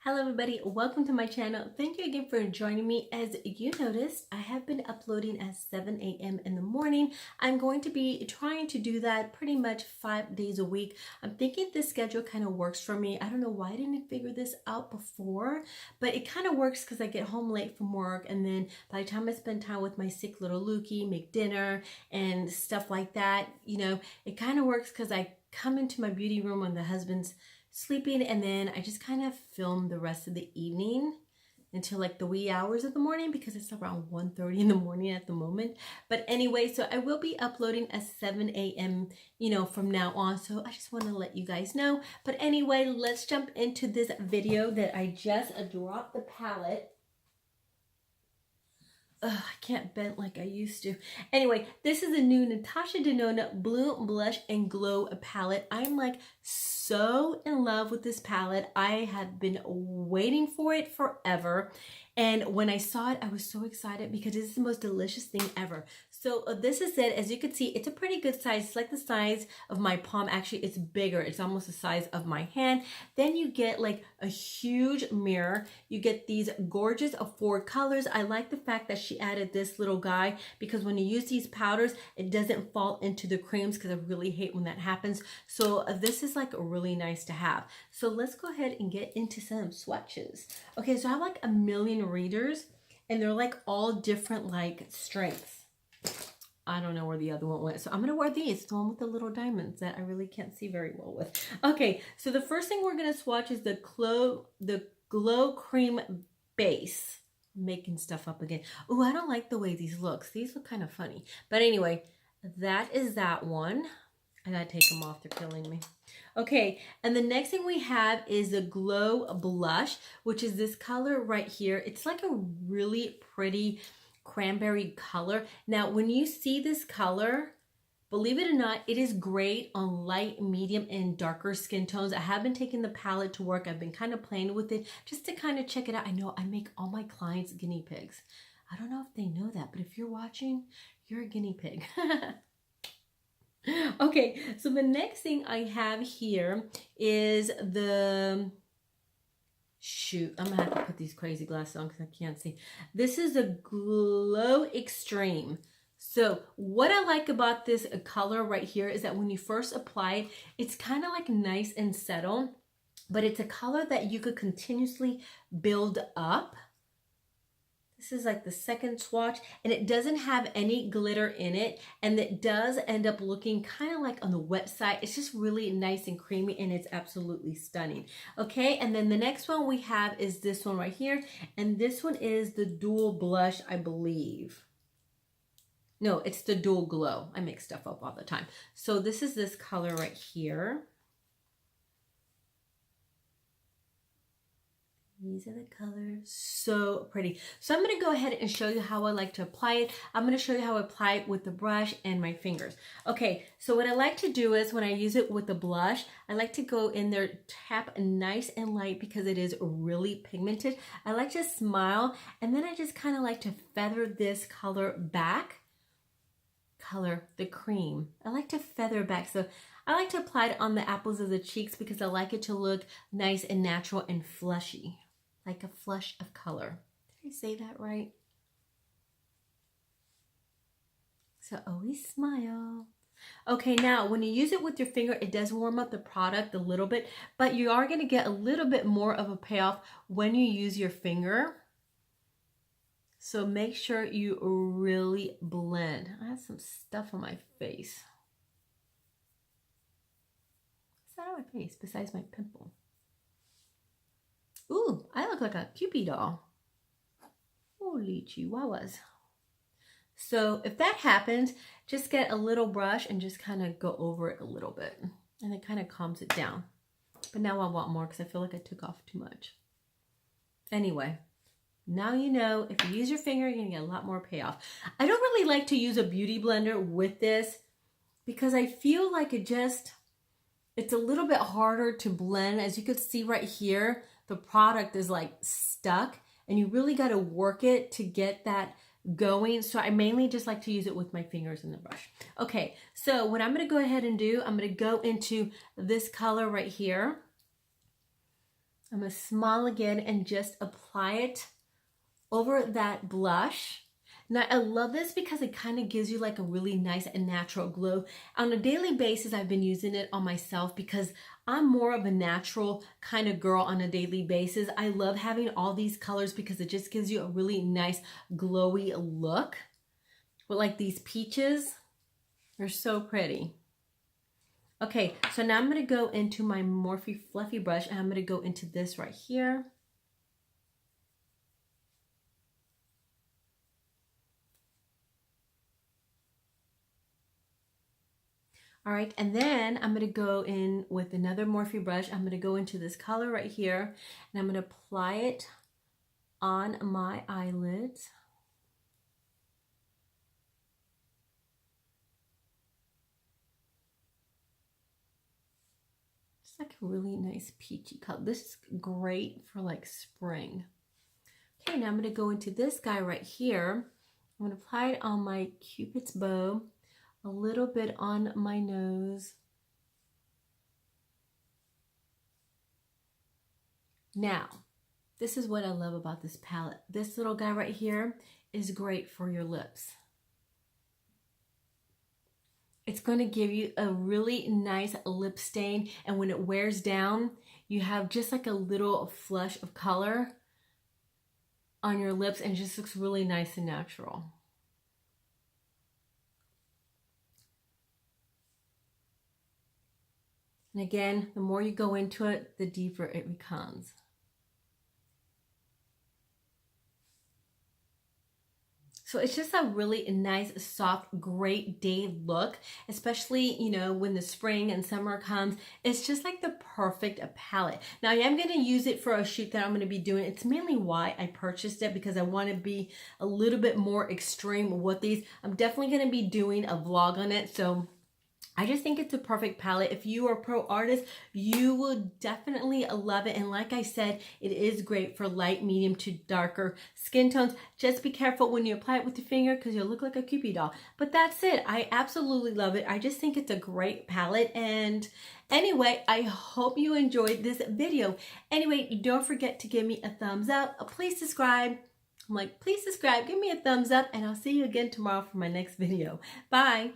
Hello everybody, welcome to my channel. Thank you again for joining me. As you noticed, I have been uploading at 7 a.m. in the morning. I'm going to be trying to do that pretty much 5 days a week. I'm thinking this schedule kind of works for me. I don't know why I didn't figure this out before, but it kind of works because I get home late from work, and then by the time I spend time with my sick little Lukey, make dinner and stuff like that, it kind of works because I come into my beauty room when the husband's sleeping, and then I just kind of film the rest of the evening until like the wee hours of the morning because it's around 1:30 in the morning at the moment. But anyway, so I will be uploading at 7 a.m. from now on, so I just want to let you guys know. But anyway, let's jump into this video that I just dropped the palette. I can't bend like I used to. Anyway, this is a new Natasha Denona Blue Blush and Glow palette. I'm like so in love with this palette. I have been waiting for it forever. And when I saw it, I was so excited because it's the most delicious thing ever. So this is it. As you can see, it's a pretty good size. It's like the size of my palm. Actually, it's bigger. It's almost the size of my hand. Then you get like a huge mirror. You get these gorgeous 4 colors. I like the fact that she added this little guy because when you use these powders, it doesn't fall into the creams because I really hate when that happens. So this is like really nice to have. So let's go ahead and get into some swatches. Okay, so I have like a million readers and they're like all different like strengths. I don't know where the other one went. So I'm going to wear these, the one with the little diamonds that I really can't see very well with. Okay, so the first thing we're going to swatch is the Glow Cream Base. I'm making stuff up again. Oh, I don't like the way these look. These look kind of funny. But anyway, that is that one. I gotta take them off. They're killing me. Okay, and the next thing we have is the Glow Blush, which is this color right here. It's like a really pretty cranberry color. Now, when you see this color, believe it or not, it is great on light, medium, and darker skin tones. I have been taking the palette to work. I've been kind of playing with it just to kind of check it out. I know I make all my clients guinea pigs. I don't know if they know that, but if you're watching, you're a guinea pig. Okay, so the next thing I have here is the, shoot, I'm gonna have to put these crazy glasses on because I can't see. This is a Glow Extreme. So what I like about this color right here is that when you first apply it, it's kind of like nice and settled, but it's a color that you could continuously build up. This is like the second swatch, and it doesn't have any glitter in it, and it does end up looking kind of like on the wet side. It's just really nice and creamy, and it's absolutely stunning. Okay, and then the next one we have is this one right here, and this one is the Dual Blush, I believe. No, it's the Dual Glow. I make stuff up all the time. So this is this color right here. These are the colors. So pretty. So I'm going to go ahead and show you how I like to apply it. I'm going to show you how I apply it with the brush and my fingers. Okay, so what I like to do is when I use it with the blush, I like to go in there, tap nice and light because it is really pigmented. I like to smile, and then I just kind of like to feather this color back. The cream. I like to feather back. So I like to apply it on the apples of the cheeks because I like it to look nice and natural and flushy. Like a flush of color. Did I say that right? So always smile. Okay, now when you use it with your finger, it does warm up the product a little bit, but you are going to get a little bit more of a payoff when you use your finger. So make sure you really blend. I have some stuff on my face. What's that on my face besides my pimple? Ooh, I look like a Cupid doll. Holy chihuahuas. So if that happens, just get a little brush and just kind of go over it a little bit. And it kind of calms it down. But now I want more because I feel like I took off too much. Anyway, now you know if you use your finger, you're going to get a lot more payoff. I don't really like to use a beauty blender with this because I feel like it's a little bit harder to blend. As you can see right here, the product is like stuck and you really got to work it to get that going. So I mainly just like to use it with my fingers and the brush. Okay, so what I'm going to go ahead and do, I'm going to go into this color right here. I'm going to smile again and just apply it over that blush. Now I love this because it kind of gives you like a really nice and natural glow. On a daily basis, I've been using it on myself because I'm more of a natural kind of girl on a daily basis. I love having all these colors because it just gives you a really nice glowy look. But like these peaches, they're so pretty. Okay, so now I'm going to go into my Morphe Fluffy brush and I'm going to go into this right here. All right, and then I'm going to go in with another Morphe brush. I'm going to go into this color right here and I'm going to apply it on my eyelids. It's like a really nice peachy color. This is great for like spring. Okay, now I'm going to go into this guy right here. I'm going to apply it on my Cupid's bow, a little bit on my nose. Now, this is what I love about this palette. This little guy right here is great for your lips. It's going to give you a really nice lip stain, and when it wears down, you have just like a little flush of color on your lips and it just looks really nice and natural. And again, the more you go into it, the deeper it becomes. So it's just a really nice, soft, great day look, especially, you know, when the spring and summer comes. It's just like the perfect palette. Now, I am going to use it for a shoot that I'm going to be doing. It's mainly why I purchased it, because I want to be a little bit more extreme with these. I'm definitely going to be doing a vlog on it, so I just think it's a perfect palette. If you are a pro artist, you will definitely love it. And like I said, it is great for light, medium to darker skin tones. Just be careful when you apply it with your finger because you'll look like a Cupid doll. But that's it. I absolutely love it. I just think it's a great palette. And anyway, I hope you enjoyed this video. Anyway, don't forget to give me a thumbs up. Please subscribe. I'm like, please subscribe, give me a thumbs up, and I'll see you again tomorrow for my next video. Bye.